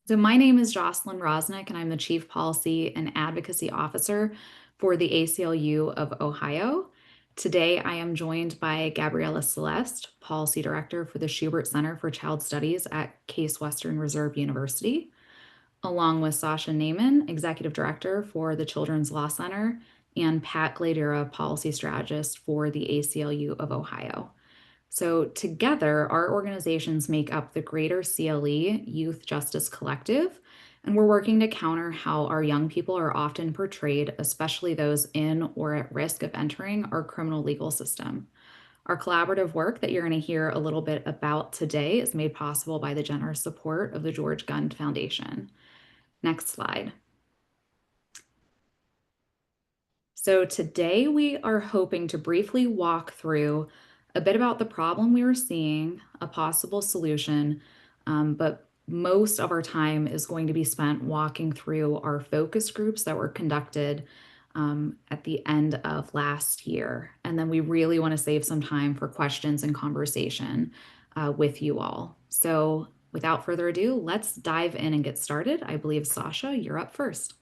So, my name is Jocelyn Rosnick, and I'm the Chief Policy and Advocacy Officer for the ACLU of Ohio. Today, I am joined by Gabriella Celeste, Policy Director for the Schubert Center for Child Studies at Case Western Reserve University, along with Sasha Naiman, Executive Director for the Children's Law Center, and Pat Gladera, Policy Strategist for the ACLU of Ohio. So, together, our organizations make up the Greater CLE Youth Justice Collective, and we're working to counter how our young people are often portrayed, especially those in or at risk of entering our criminal legal system. Our collaborative work that you're going to hear a little bit about today is made possible by the generous support of the George Gund Foundation. Next slide. So today we are hoping to briefly walk through a bit about the problem we were seeing, a possible solution, but most of our time is going to be spent walking through our focus groups that were conducted at the end of last year. And then we really want to save some time for questions and conversation with you all. So without further ado, let's dive in and get started. I believe, Sasha, you're up first.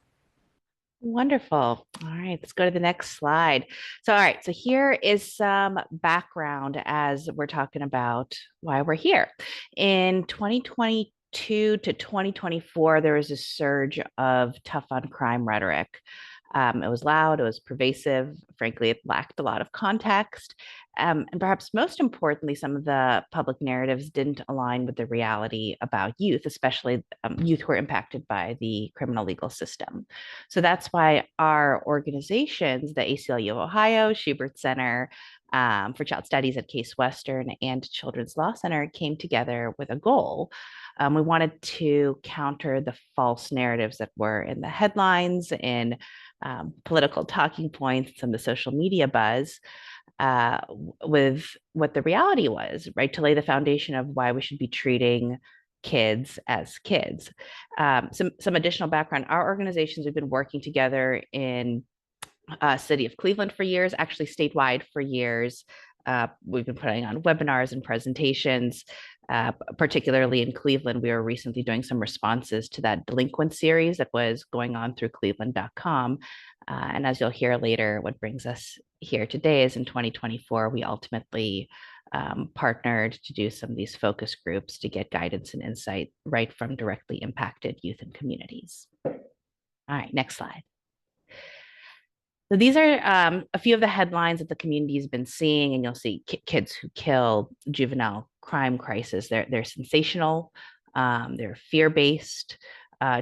Wonderful. All right, let's go to the next slide. So here is some background as we're talking about why we're here. In 2022 to 2024, there was a surge of tough on crime rhetoric. It was loud, it was pervasive. Frankly, it lacked a lot of context. And perhaps most importantly, some of the public narratives didn't align with the reality about youth, especially youth who are impacted by the criminal legal system. So that's why our organizations, the ACLU of Ohio, Schubert Center for Child Studies at Case Western, and Children's Law Center came together with a goal. We wanted to counter the false narratives that were in the headlines, in political talking points, some of the social media buzz, with what the reality was, right? To lay the foundation of why we should be treating kids as kids. Some additional background: our organizations have been working together in city of Cleveland for years, actually statewide for years. We've been putting on webinars and presentations, particularly in Cleveland. We were recently doing some responses to that delinquent series that was going on through cleveland.com. And as you'll hear later, what brings us here today is in 2024, we ultimately partnered to do some of these focus groups to get guidance and insight right from directly impacted youth and communities. All right, next slide. So these are a few of the headlines that the community has been seeing, and you'll see kids who kill, juvenile crime crisis. They're sensational, they're fear-based.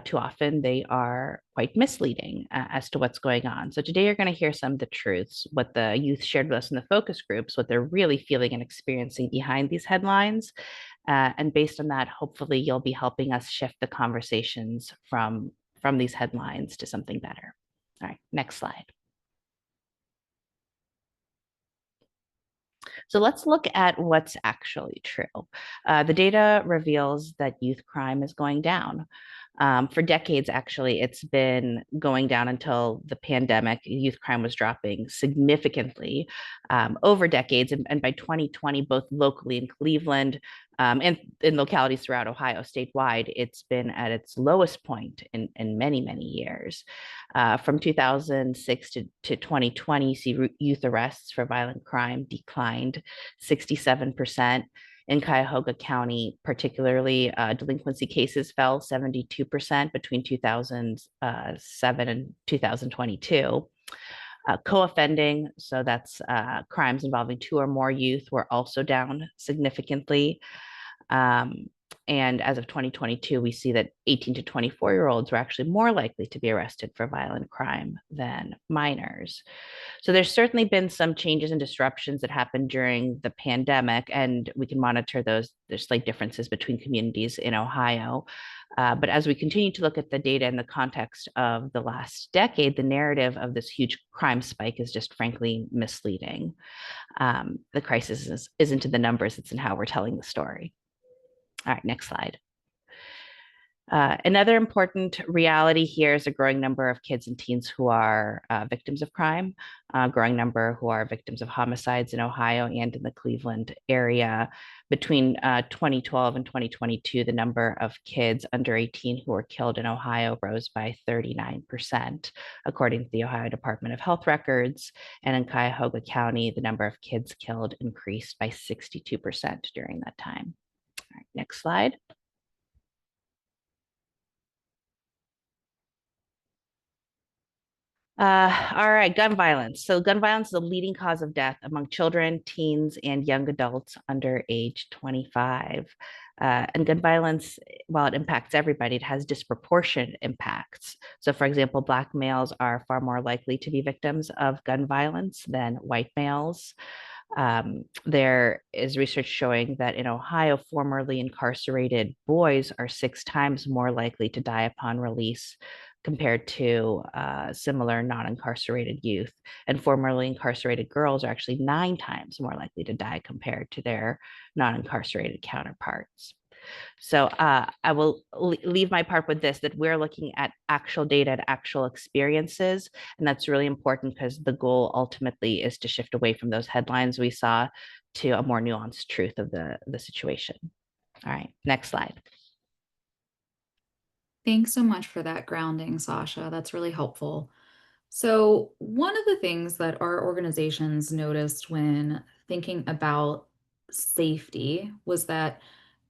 Too often they are quite misleading as to what's going on. So today you're going to hear some of the truths, what the youth shared with us in the focus groups, what they're really feeling and experiencing behind these headlines. And based on that, hopefully you'll be helping us shift the conversations from these headlines to something better. All right, next slide. So let's look at what's actually true. The data reveals that youth crime is going down. For decades, actually, it's been going down until the pandemic. Youth crime was dropping significantly over decades. And by 2020, both locally in Cleveland and in localities throughout Ohio, statewide, it's been at its lowest point in many, many years. From 2006 to 2020, you see youth arrests for violent crime declined 67%. In Cuyahoga County, particularly, delinquency cases fell 72% between 2007 and 2022. Co-offending, so that's crimes involving two or more youth, were also down significantly. Um, and as of 2022, we see that 18 to 24-year-olds were actually more likely to be arrested for violent crime than minors. So there's certainly been some changes and disruptions that happened during the pandemic, and we can monitor those. There's slight differences between communities in Ohio. But as we continue to look at the data in the context of the last decade, the narrative of this huge crime spike is just frankly misleading. The crisis isn't in the numbers, it's in how we're telling the story. All right, next slide. Another important reality here is a growing number of kids and teens who are victims of crime, a growing number who are victims of homicides in Ohio and in the Cleveland area. Between 2012 and 2022, the number of kids under 18 who were killed in Ohio rose by 39%, according to the Ohio Department of Health records. And in Cuyahoga County, the number of kids killed increased by 62% during that time. All right, next slide. All right, gun violence. So, gun violence is the leading cause of death among children, teens, and young adults under age 25. And gun violence, while it impacts everybody, it has disproportionate impacts. So, for example, Black males are far more likely to be victims of gun violence than white males. There is research showing that in Ohio, formerly incarcerated boys are 6 times more likely to die upon release compared to similar non incarcerated youth. And formerly incarcerated girls are actually 9 times more likely to die compared to their non incarcerated counterparts. So I will leave my part with this, that we're looking at actual data and actual experiences. And that's really important because the goal ultimately is to shift away from those headlines we saw to a more nuanced truth of the situation. All right, next slide. Thanks so much for that grounding, Sasha. That's really helpful. So, one of the things that our organizations noticed when thinking about safety was that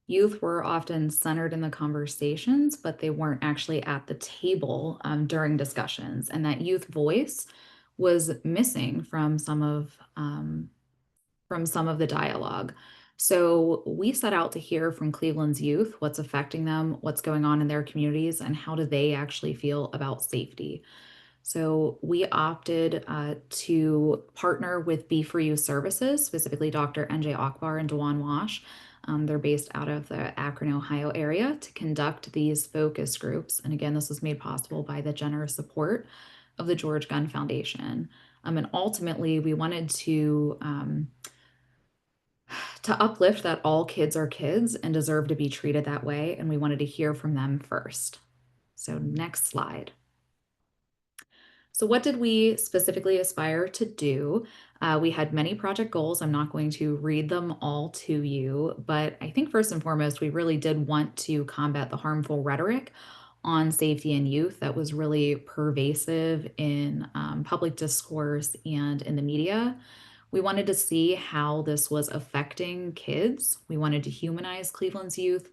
youth were often centered in the conversations, but they weren't actually at the table during discussions, and that youth voice was missing from some of the dialogue. So we set out to hear from Cleveland's youth what's affecting them, what's going on in their communities, and how do they actually feel about safety. So we opted to partner with Be For You Services, specifically Dr. NJ Akbar and Dewan Wash. They're based out of the Akron, Ohio area to conduct these focus groups. And again, this was made possible by the generous support of the George Gunn Foundation. And ultimately, we wanted to uplift that all kids are kids and deserve to be treated that way. And we wanted to hear from them first. So, next slide. So, what did we specifically aspire to do? We had many project goals. I'm not going to read them all to you, but I think first and foremost, we really did want to combat the harmful rhetoric on safety and youth that was really pervasive in public discourse and in the media. We wanted to see how this was affecting kids. We wanted to humanize Cleveland's youth.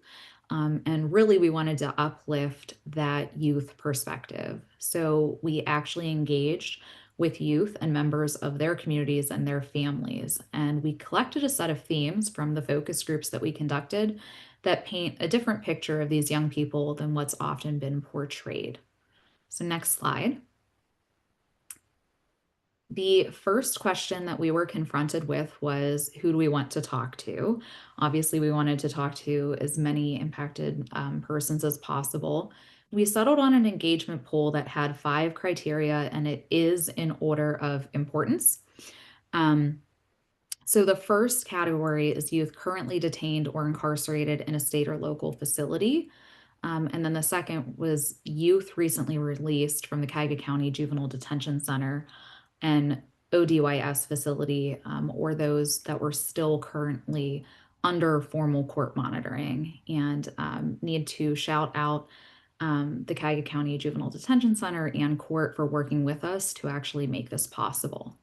And really, we wanted to uplift that youth perspective. So we actually engaged with youth and members of their communities and their families. And we collected a set of themes from the focus groups that we conducted that paint a different picture of these young people than what's often been portrayed. So, next slide. The first question that we were confronted with was, who do we want to talk to? Obviously, we wanted to talk to as many impacted persons as possible. We settled on an engagement poll that had 5 criteria, and it is in order of importance. Um, so the first category is youth currently detained or incarcerated in a state or local facility. And then the second was youth recently released from the Cuyahoga County Juvenile Detention Center and ODYS facility, or those that were still currently under formal court monitoring. And need to shout out the Cuyahoga County Juvenile Detention Center and court for working with us to actually make this possible.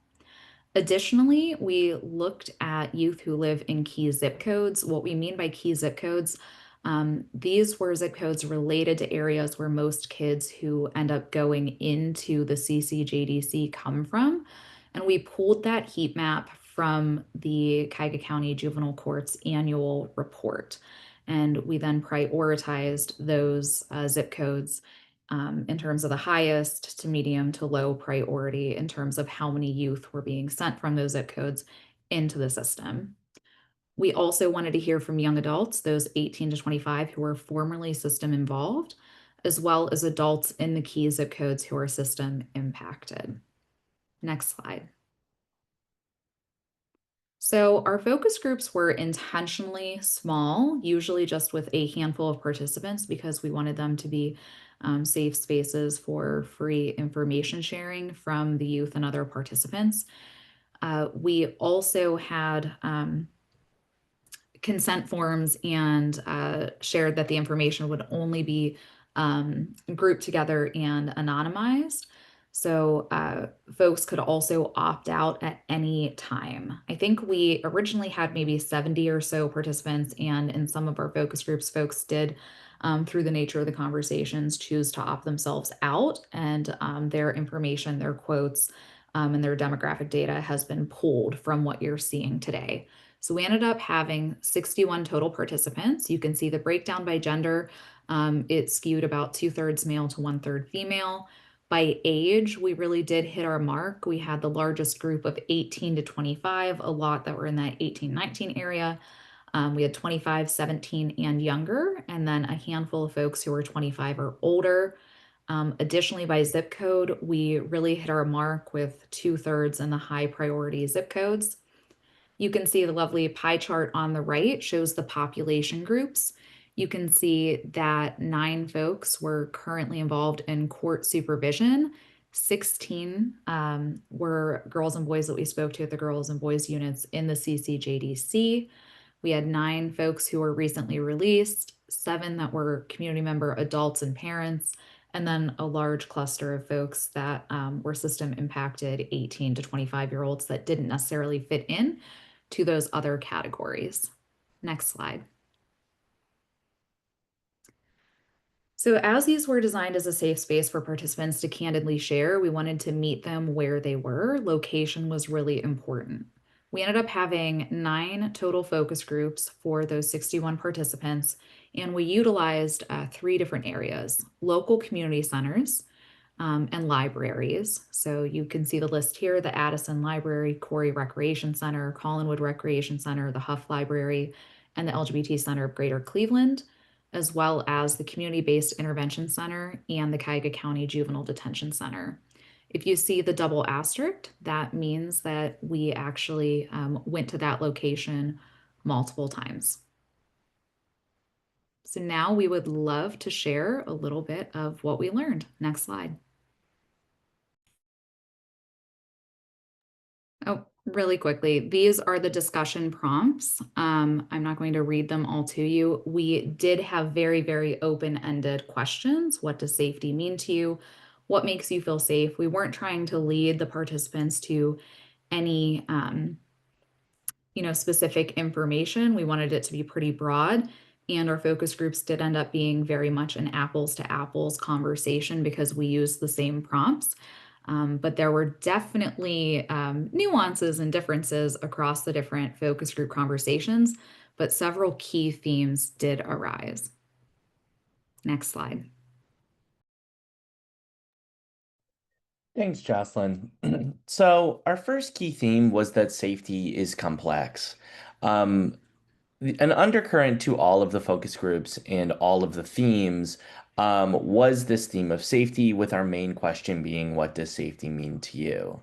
Additionally, we looked at youth who live in key zip codes. What we mean by key zip codes, these were zip codes related to areas where most kids who end up going into the CCJDC come from. And we pulled that heat map from the Cuyahoga County Juvenile Court's annual report. And we then prioritized those zip codes in terms of the highest to medium to low priority in terms of how many youth were being sent from those zip codes into the system. We also wanted to hear from young adults, those 18 to 25 who were formerly system involved, as well as adults in the key zip codes who are system impacted. Next slide. So, our focus groups were intentionally small, usually just with a handful of participants, because we wanted them to be safe spaces for free information sharing from the youth and other participants. We also had consent forms and shared that the information would only be grouped together and anonymized. So folks could also opt out at any time. I think we originally had maybe 70 or so participants, and in some of our focus groups, folks did, through the nature of the conversations, choose to opt themselves out, and their information, their quotes, and their demographic data has been pulled from what you're seeing today. So we ended up having 61 total participants. You can see the breakdown by gender. It skewed about two-thirds male to one-third female. By age, we really did hit our mark. We had the largest group of 18 to 25, a lot that were in that 18-19 area. We had 25, 17, and younger, and then a handful of folks who were 25 or older. Additionally, by zip code, we really hit our mark with two-thirds in the high priority zip codes. You can see the lovely pie chart on the right shows the population groups. You can see that 9 folks were currently involved in court supervision. 16 were girls and boys that we spoke to at the girls and boys units in the CCJDC. We had 9 folks who were recently released, 7 that were community member adults and parents, and then a large cluster of folks that were system impacted 18 to 25-year-olds that didn't necessarily fit in to those other categories. Next slide. So, as these were designed as a safe space for participants to candidly share, we wanted to meet them where they were. Location was really important. We ended up having 9 total focus groups for those 61 participants, and we utilized 3 different areas: local community centers, and libraries. So you can see the list here: the Addison Library, Corey Recreation Center, Collinwood Recreation Center, the Huff Library, and the LGBT Center of Greater Cleveland, as well as the Community Based Intervention Center and the Cuyahoga County Juvenile Detention Center. If you see the double asterisk, that means that we actually went to that location multiple times. So now we would love to share a little bit of what we learned. Next slide. Oh, really quickly, these are the discussion prompts. I'm not going to read them all to you. We did have very, very open-ended questions. What does safety mean to you? What makes you feel safe? We weren't trying to lead the participants to any specific information. We wanted it to be pretty broad. And our focus groups did end up being very much an apples to apples conversation because we used the same prompts. But there were definitely nuances and differences across the different focus group conversations, but several key themes did arise. Next slide. Thanks, Jocelyn. So, our first key theme was that safety is complex. Um, an undercurrent to all of the focus groups and all of the themes was this theme of safety, with our main question being, what does safety mean to you?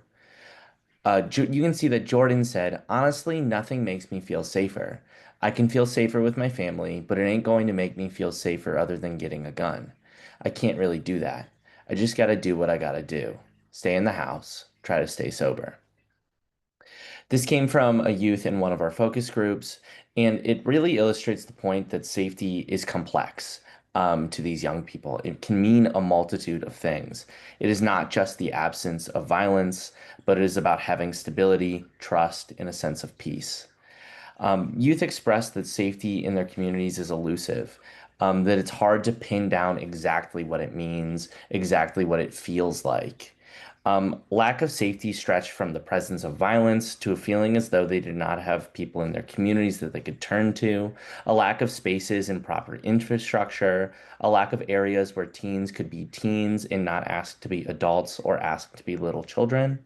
You can see that Jordan said, honestly, nothing makes me feel safer. I can feel safer with my family, but it ain't going to make me feel safer other than getting a gun. I can't really do that. I just got to do what I got to do. Stay in the house, try to stay sober. This came from a youth in one of our focus groups, and it really illustrates the point that safety is complex to these young people. It can mean a multitude of things. It is not just the absence of violence, but it is about having stability, trust, and a sense of peace. Youth express that safety in their communities is elusive, that it's hard to pin down exactly what it means, exactly what it feels like. Lack of safety stretched from the presence of violence to a feeling as though they did not have people in their communities that they could turn to, a lack of spaces and proper infrastructure, a lack of areas where teens could be teens and not asked to be adults or asked to be little children,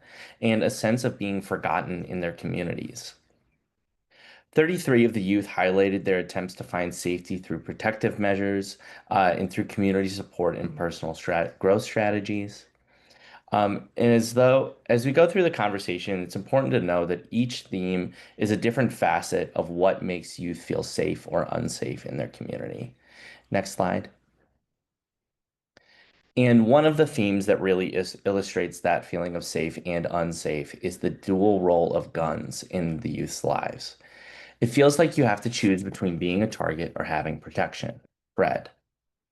and a sense of being forgotten in their communities. 33 of the youth highlighted their attempts to find safety through protective measures and through community support and personal growth strategies. And as we go through the conversation, it's important to know that each theme is a different facet of what makes youth feel safe or unsafe in their community. Next slide. And one of the themes that really illustrates that feeling of safe and unsafe is the dual role of guns in the youth's lives. It feels like you have to choose between being a target or having protection. Fred,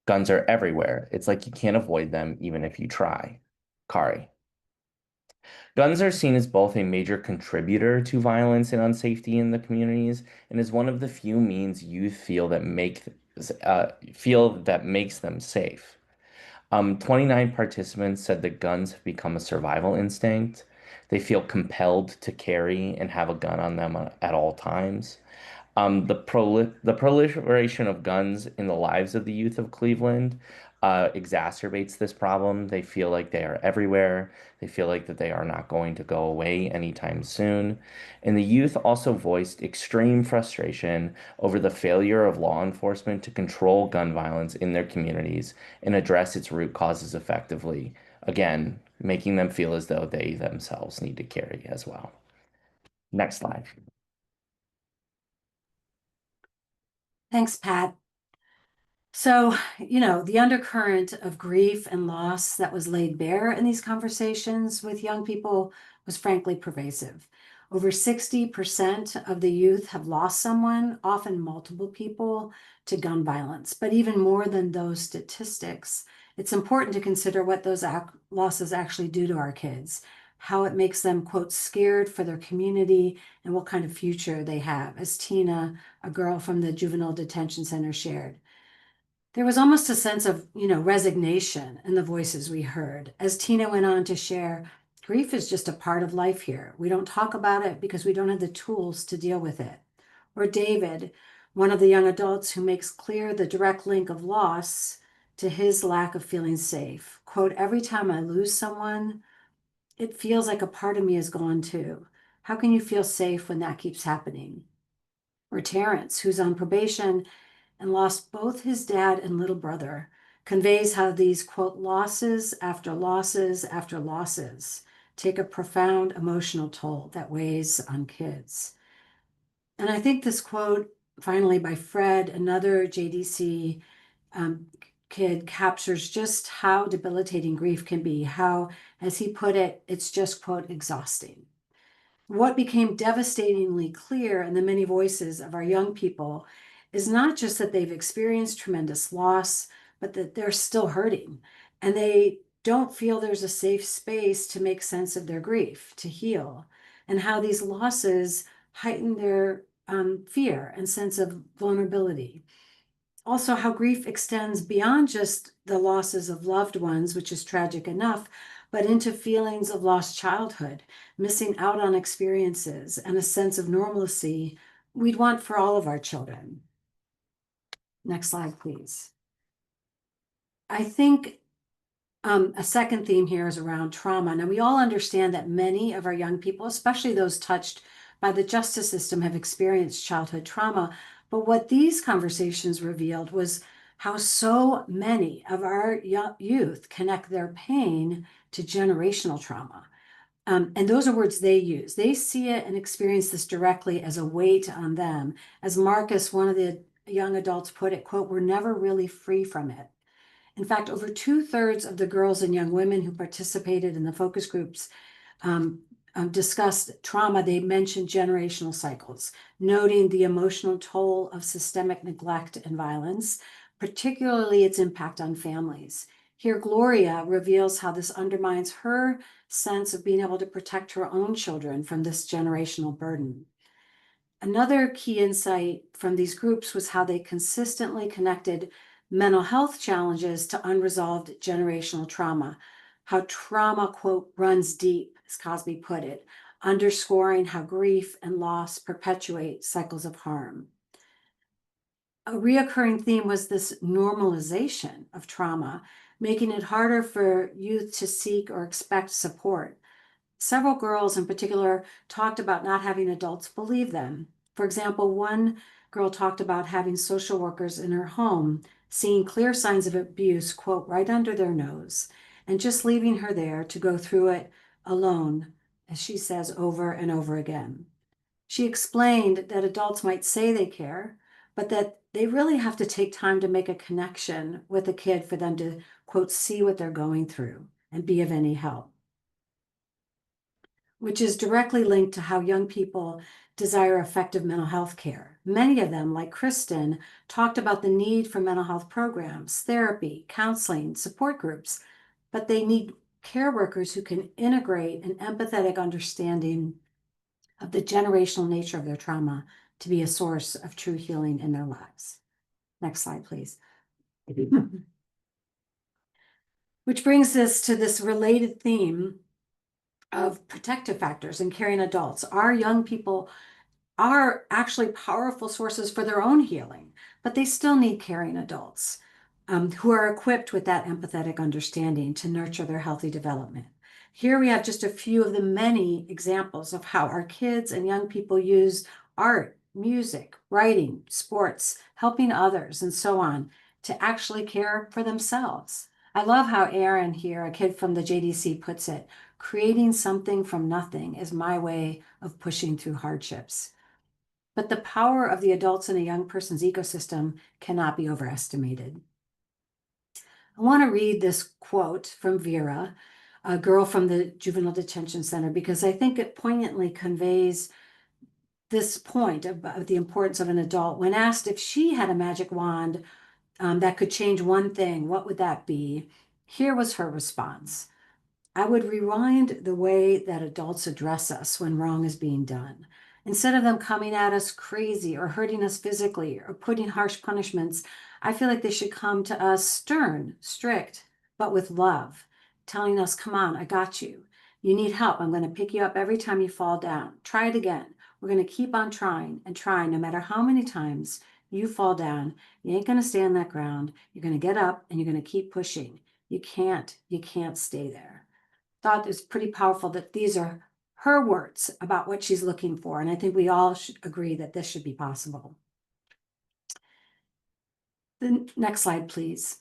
guns are everywhere. It's like you can't avoid them even if you try. Kari, guns are seen as both a major contributor to violence and unsafety in the communities and is one of the few means youth feel that makes them safe. 29 participants said that guns have become a survival instinct. They feel compelled to carry and have a gun on them at all times. The proliferation of guns in the lives of the youth of Cleveland exacerbates this problem. They feel like they are everywhere. They feel like that they are not going to go away anytime soon. And the youth also voiced extreme frustration over the failure of law enforcement to control gun violence in their communities and address its root causes effectively. Again, making them feel as though they themselves need to carry as well. Next slide. Thanks, Pat. So, the undercurrent of grief and loss that was laid bare in these conversations with young people was frankly pervasive. Over 60% of the youth have lost someone, often multiple people, to gun violence. But even more than those statistics, it's important to consider what those losses actually do to our kids, how it makes them, quote, scared for their community and what kind of future they have, as Tina, a girl from the juvenile detention center, shared. There was almost a sense of, resignation in the voices we heard. As Tina went on to share, grief is just a part of life here. We don't talk about it because we don't have the tools to deal with it. Or David, one of the young adults who makes clear the direct link of loss to his lack of feeling safe. Quote, every time I lose someone, it feels like a part of me is gone too. How can you feel safe when that keeps happening? Or Terrence, who's on probation and lost both his dad and little brother, conveys how these, quote, losses after losses after losses take a profound emotional toll that weighs on kids. And I think this quote, finally by Fred, another JDC kid, captures just how debilitating grief can be, how, as he put it, it's just, quote, exhausting. What became devastatingly clear in the many voices of our young people is not just that they've experienced tremendous loss, but that they're still hurting. And they don't feel there's a safe space to make sense of their grief, to heal, and how these losses heighten their fear and sense of vulnerability. Also, how grief extends beyond just the losses of loved ones, which is tragic enough, but into feelings of lost childhood, missing out on experiences, and a sense of normalcy we'd want for all of our children. Next slide, please. I think a second theme here is around trauma. Now, we all understand that many of our young people, especially those touched by the justice system, have experienced childhood trauma. But what these conversations revealed was how so many of our youth connect their pain to generational trauma. And those are words they use. They see it and experience this directly as a weight on them. As Marcus, one of the young adults, put it, quote, we're never really free from it. In fact, over 2/3 of the girls and young women who participated in the focus groups discussed trauma. They mentioned generational cycles, noting the emotional toll of systemic neglect and violence, particularly its impact on families. Here, Gloria reveals how this undermines her sense of being able to protect her own children from this generational burden. Another key insight from these groups was how they consistently connected mental health challenges to unresolved generational trauma, how trauma, quote, runs deep, as Cosby put it, underscoring how grief and loss perpetuate cycles of harm. A reoccurring theme was this normalization of trauma, making it harder for youth to seek or expect support. Several girls in particular talked about not having adults believe them. For example, one girl talked about having social workers in her home seeing clear signs of abuse, quote, right under their nose, and just leaving her there to go through it alone, as she says over and over again. She explained that adults might say they care, but that they really have to take time to make a connection with a kid for them to, quote, see what they're going through and be of any help, which is directly linked to how young people desire effective mental health care. Many of them, like Kristen, talked about the need for mental health programs, therapy, counseling, support groups, but they need care workers who can integrate an empathetic understanding of the generational nature of their trauma to be a source of true healing in their lives. Next slide, please. Which brings us to this related theme of protective factors in caring adults. Our young people are actually powerful sources for their own healing, but they still need caring adults who are equipped with that empathetic understanding to nurture their healthy development. Here we have just a few of the many examples of how our kids and young people use art, music, writing, sports, helping others, and so on to actually care for themselves. I love how Aaron here, a kid from the JDC, puts it, creating something from nothing is my way of pushing through hardships. But the power of the adults in a young person's ecosystem cannot be overestimated. I want to read this quote from Vera, a girl from the Juvenile Detention Center, because I think it poignantly conveys this point about the importance of an adult. When asked if she had a magic wand that could change one thing, what would that be? Here was her response. I would rewind the way that adults address us when wrong is being done. Instead of them coming at us crazy or hurting us physically or putting harsh punishments, I feel like they should come to us stern, strict, but with love, telling us, come on, I got you. You need help. I'm going to pick you up every time you fall down. Try it again. We're going to keep on trying and trying no matter how many times you fall down. You ain't going to stay on that ground. You're going to get up and you're going to keep pushing. You can't stay there. Thought is pretty powerful that these are her words about what she's looking for. And I think we all should agree that this should be possible. The next slide, please.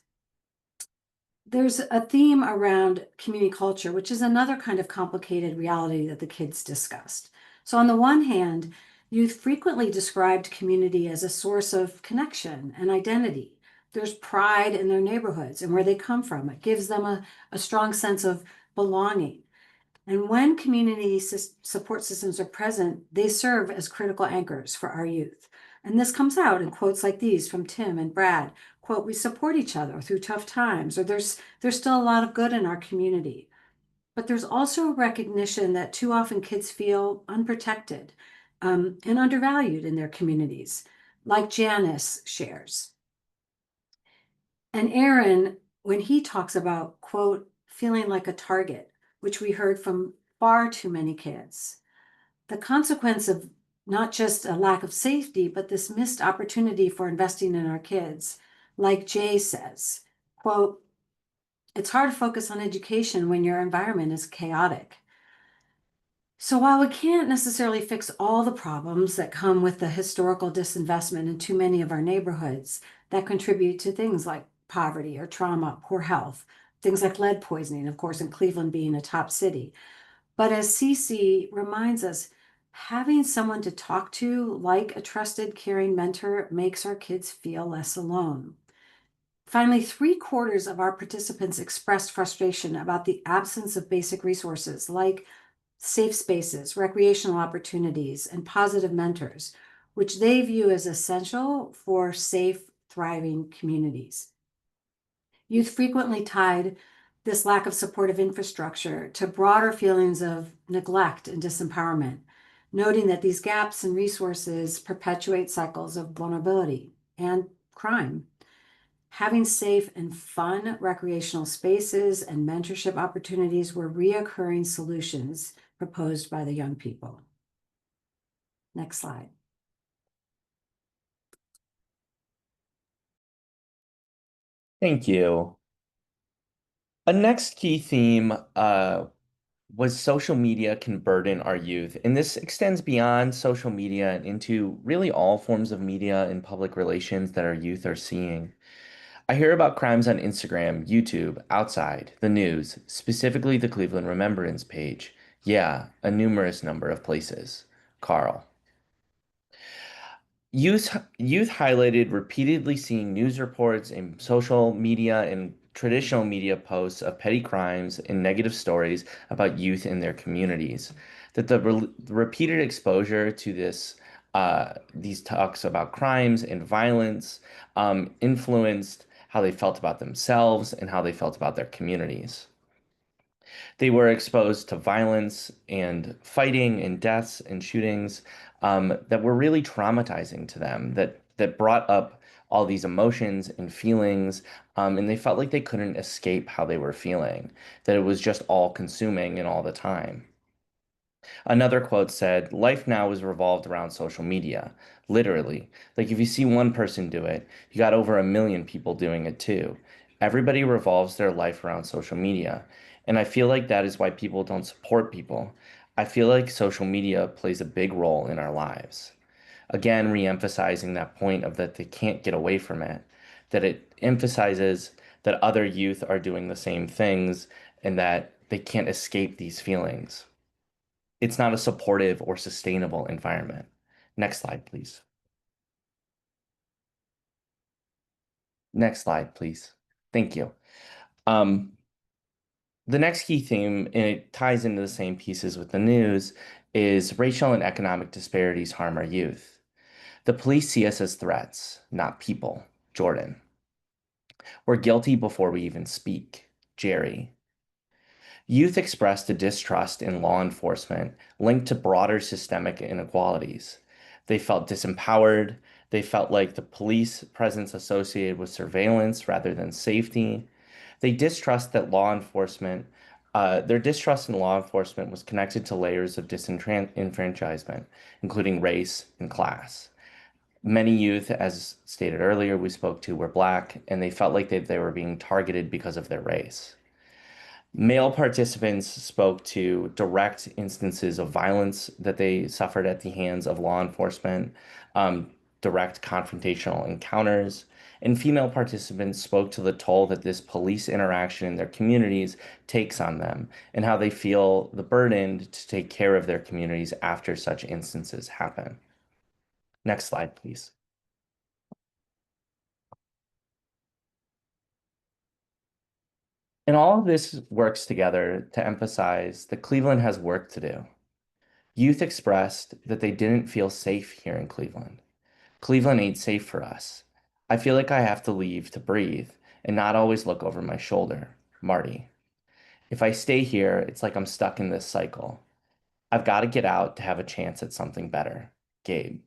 There's a theme around community culture, which is another kind of complicated reality that the kids discussed. So on the one hand, youth frequently described community as a source of connection and identity. There's pride in their neighborhoods and where they come from. It gives them a strong sense of belonging. And when community support systems are present, they serve as critical anchors for our youth. And this comes out in quotes like these from Tim and Brad. Quote, we support each other through tough times, or there's still a lot of good in our community. But there's also a recognition that too often kids feel unprotected and undervalued in their communities, like Janice shares. And Aaron, when he talks about, quote, feeling like a target, which we heard from far too many kids, the consequence of not just a lack of safety, but this missed opportunity for investing in our kids, like Jay says, quote, it's hard to focus on education when your environment is chaotic. So while we can't necessarily fix all the problems that come with the historical disinvestment in too many of our neighborhoods that contribute to things like poverty or trauma, poor health, things like lead poisoning, of course, in Cleveland being a top city. But as Cece reminds us, having someone to talk to, like a trusted, caring mentor, makes our kids feel less alone. Finally, 3/4 of our participants expressed frustration about the absence of basic resources like safe spaces, recreational opportunities, and positive mentors, which they view as essential for safe, thriving communities. Youth frequently tied this lack of supportive infrastructure to broader feelings of neglect and disempowerment, noting that these gaps in resources perpetuate cycles of vulnerability and crime. Having safe and fun recreational spaces and mentorship opportunities were reoccurring solutions proposed by the young people. Next slide. Thank you. A next key theme was social media can burden our youth. And this extends beyond social media and into really all forms of media and public relations that our youth are seeing. I hear about crimes on Instagram, YouTube, outside, the news, specifically the Cleveland Remembrance page. Yeah, a numerous number of places. Carl. Youth highlighted repeatedly seeing news reports in social media and traditional media posts of petty crimes and negative stories about youth in their communities. That the repeated exposure to these talks about crimes and violence influenced how they felt about themselves and how they felt about their communities. They were exposed to violence and fighting and deaths and shootings that were really traumatizing to them, that brought up all these emotions and feelings, and they felt like they couldn't escape how they were feeling, that it was just all consuming and all the time. Another quote said, "Life now is revolved around social media." Literally. Like if you see one person do it, you got over 1 million people doing it too. Everybody revolves their life around social media. And I feel like that is why people don't support people. I feel like social media plays a big role in our lives. Again, re-emphasizing that point of that they can't get away from it, that it emphasizes that other youth are doing the same things and that they can't escape these feelings. It's not a supportive or sustainable environment. Next slide, please. Next slide, please. Thank you. Um, the next key theme, and it ties into the same pieces with the news, is racial and economic disparities harm our youth. The police see us as threats, not people. Jordan. We're guilty before we even speak. Jerry. Youth expressed a distrust in law enforcement linked to broader systemic inequalities. They felt disempowered. They felt like the police presence associated with surveillance rather than safety. They distrust that law enforcement, their distrust in law enforcement was connected to layers of disenfranchisement, including race and class. Many youth, as stated earlier, we spoke to, were Black, and they felt like they were being targeted because of their race. Male participants spoke to direct instances of violence that they suffered at the hands of law enforcement, direct confrontational encounters. And female participants spoke to the toll that this police interaction in their communities takes on them and how they feel the burden to take care of their communities after such instances happen. Next slide, please. And all of this works together to emphasize that Cleveland has work to do. Youth expressed that they didn't feel safe here in Cleveland. Cleveland ain't safe for us. I feel like I have to leave to breathe and not always look over my shoulder. Marty. If I stay here, it's like I'm stuck in this cycle. I've got to get out to have a chance at something better. Gabe.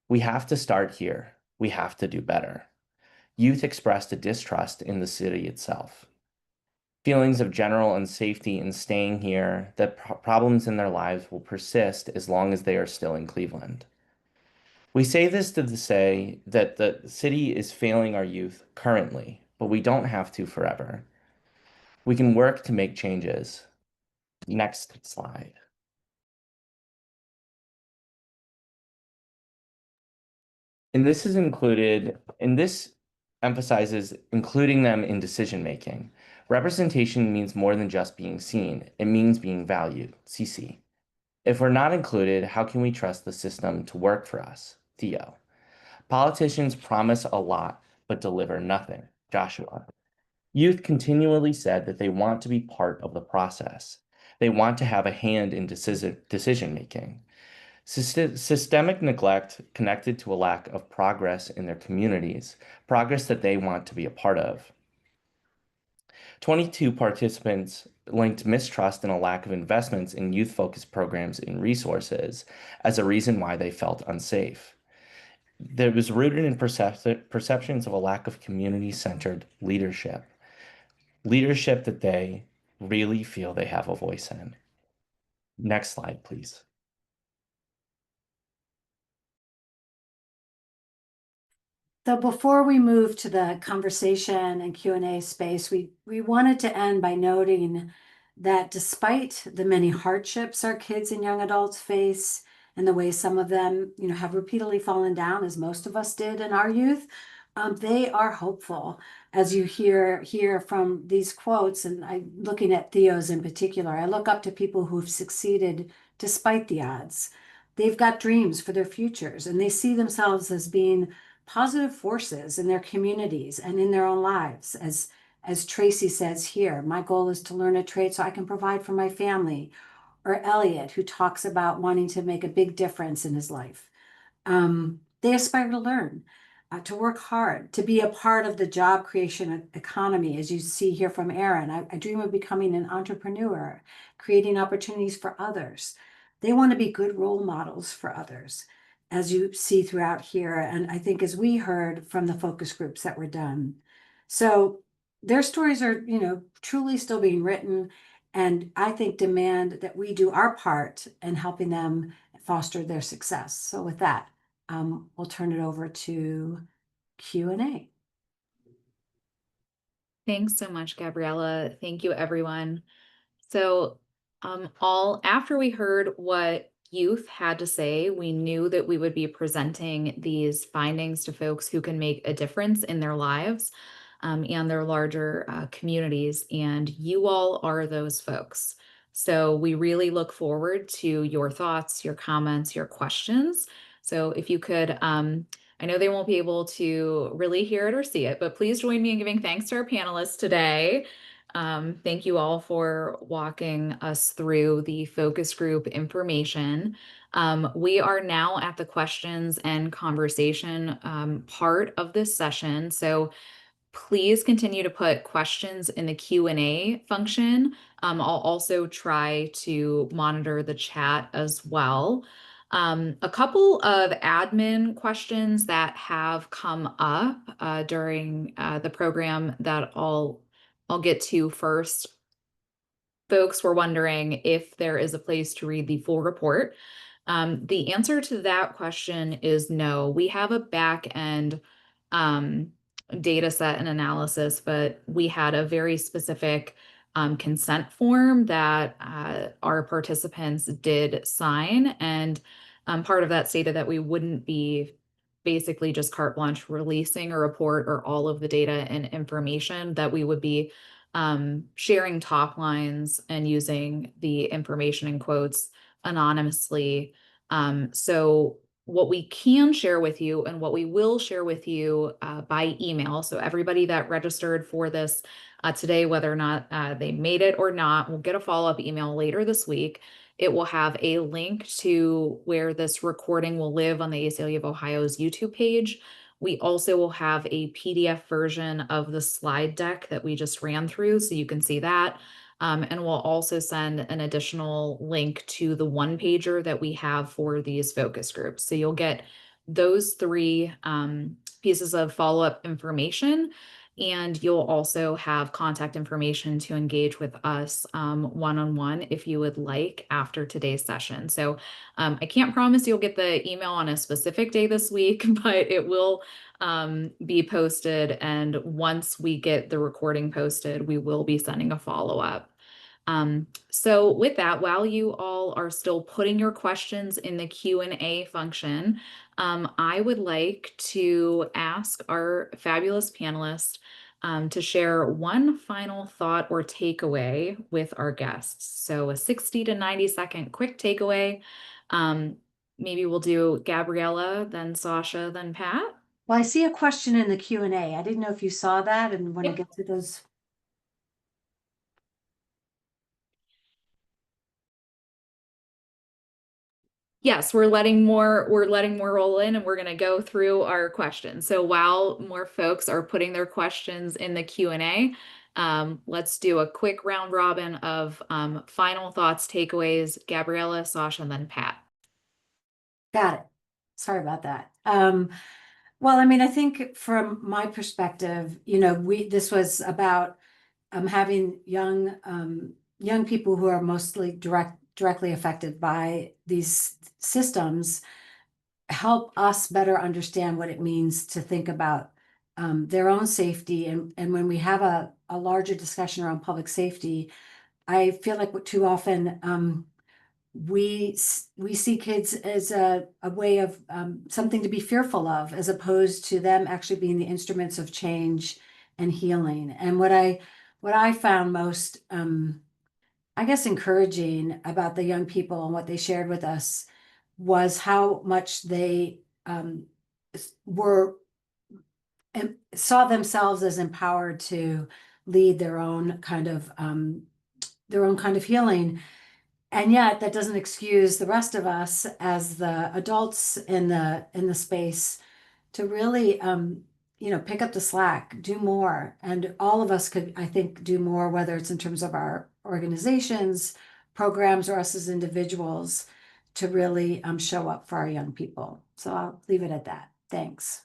We have to start here. We have to do better. Youth expressed a distrust in the city itself. Feelings of general unsafety in staying here, that problems in their lives will persist as long as they are still in Cleveland. We say this to say that the city is failing our youth currently, but we don't have to forever. We can work to make changes. Next slide. And this emphasizes including them in decision making. Representation means more than just being seen, it means being valued. CC. If we're not included, how can we trust the system to work for us? Theo. Politicians promise a lot, but deliver nothing. Joshua. Youth continually said that they want to be part of the process. They want to have a hand in decision making. Systemic neglect connected to a lack of progress in their communities, progress that they want to be a part of. 22 participants linked mistrust and a lack of investments in youth-focused programs and resources as a reason why they felt unsafe. That was rooted in perceptions of a lack of community-centered leadership. Leadership that they really feel they have a voice in. Next slide, please. So before we move to the conversation and Q&A space, we wanted to end by noting that despite the many hardships our kids and young adults face and the way some of them, have repeatedly fallen down, as most of us did in our youth, They are hopeful, as you hear from these quotes, and I looking at Theo's in particular. I look up to people who've succeeded despite the odds. They've got dreams for their futures, and they see themselves as being positive forces in their communities and in their own lives. As Tracy says here, my goal is to learn a trade so I can provide for my family. Or Elliot, who talks about wanting to make a big difference in his life. They aspire to learn, to work hard, to be a part of the job creation economy, as you see here from Aaron. I dream of becoming an entrepreneur, creating opportunities for others. They want to be good role models for others, as you see throughout here. And I think as we heard from the focus groups that were done. So their stories are, truly still being written. And I think demand that we do our part in helping them foster their success. So with that, we'll turn it over to Q&A. Thanks so much, Gabriella. Thank you, everyone. So, all after we heard what youth had to say, we knew that we would be presenting these findings to folks who can make a difference in their lives and their larger communities. And you all are those folks. So we really look forward to your thoughts, your comments, your questions. So if you could, I know they won't be able to really hear it or see it, but please join me in giving thanks to our panelists today. Thank you all for walking us through the focus group information. We are now at the questions and conversation part of this session. So please continue to put questions in the Q&A function. I'll also try to monitor the chat as well. A couple of admin questions that have come up during the program that I'll get to first. Folks were wondering if there is a place to read the full report. The answer to that question is no. We have a back end data set and analysis, but we had a very specific consent form that our participants did sign. And part of that stated that we wouldn't be basically just carte blanche releasing a report or all of the data and information, that we would be sharing top lines and using the information in quotes anonymously. So what we can share with you and what we will share with you by email. So everybody that registered for this today, whether or not they made it or not, will get a follow-up email later this week. It will have a link to where this recording will live on the ACLU of Ohio's YouTube page. We also will have a PDF version of the slide deck that we just ran through, so you can see that. And we'll also send an additional link to the one pager that we have for these focus groups. So you'll get those three pieces of follow-up information, and you'll also have contact information to engage with us one-on-one if you would like after today's session. So I can't promise you'll get the email on a specific day this week, but it will be posted. And once we get the recording posted, we will be sending a follow-up. So with that, while you all are still putting your questions in the Q&A function, I would like to ask our fabulous panelists to share one final thought or takeaway with our guests. So a 60 to 90-second quick takeaway. Maybe we'll do Gabriella, then Sasha, then Pat. Well, I see a question in the Q&A. I didn't know if you saw that and want to get to those. Yes, we're letting more roll in, and we're going to go through our questions. So while more folks are putting their questions in the Q&A, let's do a quick round robin of final thoughts, takeaways. Gabriella, Sasha, and then Pat. Got it. Sorry about that. Well, I mean, I think from my perspective, this was about having young people who are mostly directly affected by these systems help us better understand what it means to think about their own safety. And when we have a larger discussion around public safety, I feel like too often we see kids as a way of something to be fearful of, as opposed to them actually being the instruments of change and healing. And what I found most I guess encouraging about the young people and what they shared with us was how much they were and saw themselves as empowered to lead their own kind of healing. And yet that doesn't excuse the rest of us as the adults in the space to really pick up the slack, do more. And all of us could, I think, do more, whether it's in terms of our organizations, programs, or us as individuals, to really show up for our young people. So I'll leave it at that. Thanks.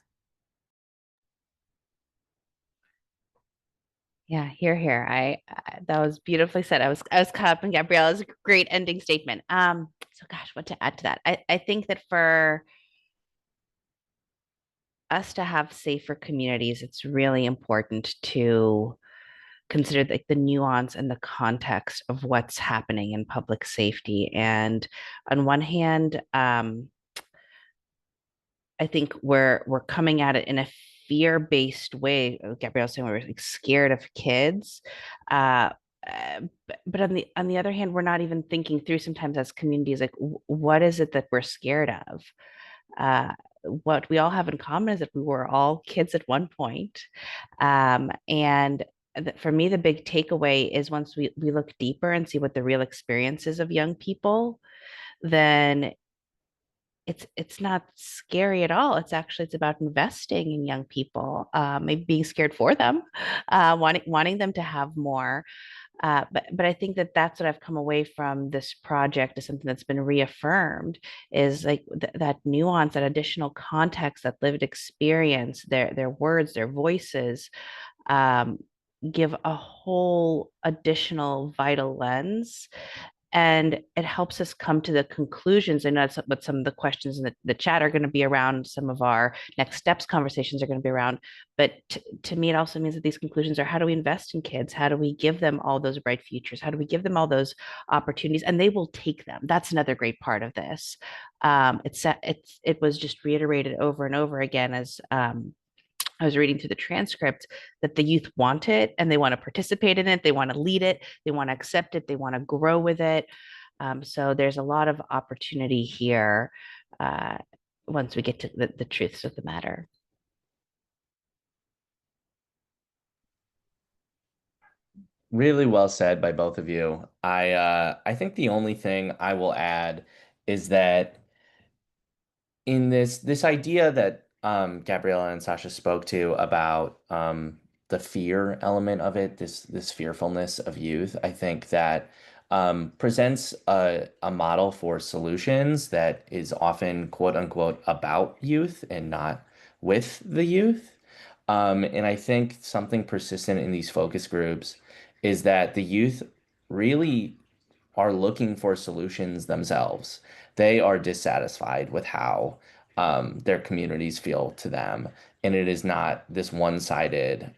Yeah, here. That was beautifully said. I was caught up in Gabriella's great ending statement. So gosh, what to add to that? I think that for us to have safer communities, it's really important to consider like the nuance and the context of what's happening in public safety. And on one hand, I think we're coming at it in a fear-based way. Gabrielle saying we're like scared of kids. Uh, but on the other hand, we're not even thinking through sometimes as communities, like what is it that we're scared of? Uh, what we all have in common is that we were all kids at one point. And for me, the big takeaway is once we look deeper and see what the real experiences of young people, then it's not scary at all. It's about investing in young people, maybe being scared for them, wanting them to have more. But I think that that's what I've come away from this project is something that's been reaffirmed is like that nuance, that additional context, that lived experience, their words, their voices, um, give a whole additional vital lens, and it helps us come to the conclusions. I know that's what some of the questions in the chat are going to be around. Some of our next steps conversations are going to be around. But to me, it also means that these conclusions are how do we invest in kids? How do we give them all those bright futures? How do we give them all those opportunities? And they will take them. That's another great part of this. It was just reiterated over and over again as I was reading through the transcript that the youth want it and they want to participate in it. They want to lead it. They want to accept it. They want to grow with it. So there's a lot of opportunity here uh, once we get to the truths of the matter. Really well said by both of you. I think the only thing I will add is that in this idea that Gabriella and Sasha spoke to about the fear element of it, this fearfulness of youth, I think that presents a model for solutions that is often quote unquote about youth and not with the youth. And I think something persistent in these focus groups is that the youth really are looking for solutions themselves. They are dissatisfied with how their communities feel to them. And it is not this one-sided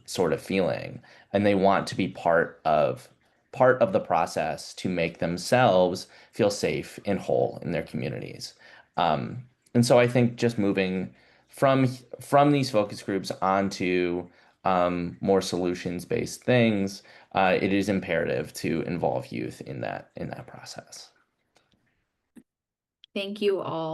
sort of feeling. And they want to be part of the process to make themselves feel safe and whole in their communities. And so I think just moving from from these focus groups onto more solutions-based things, it is imperative to involve youth in that process. Thank you all.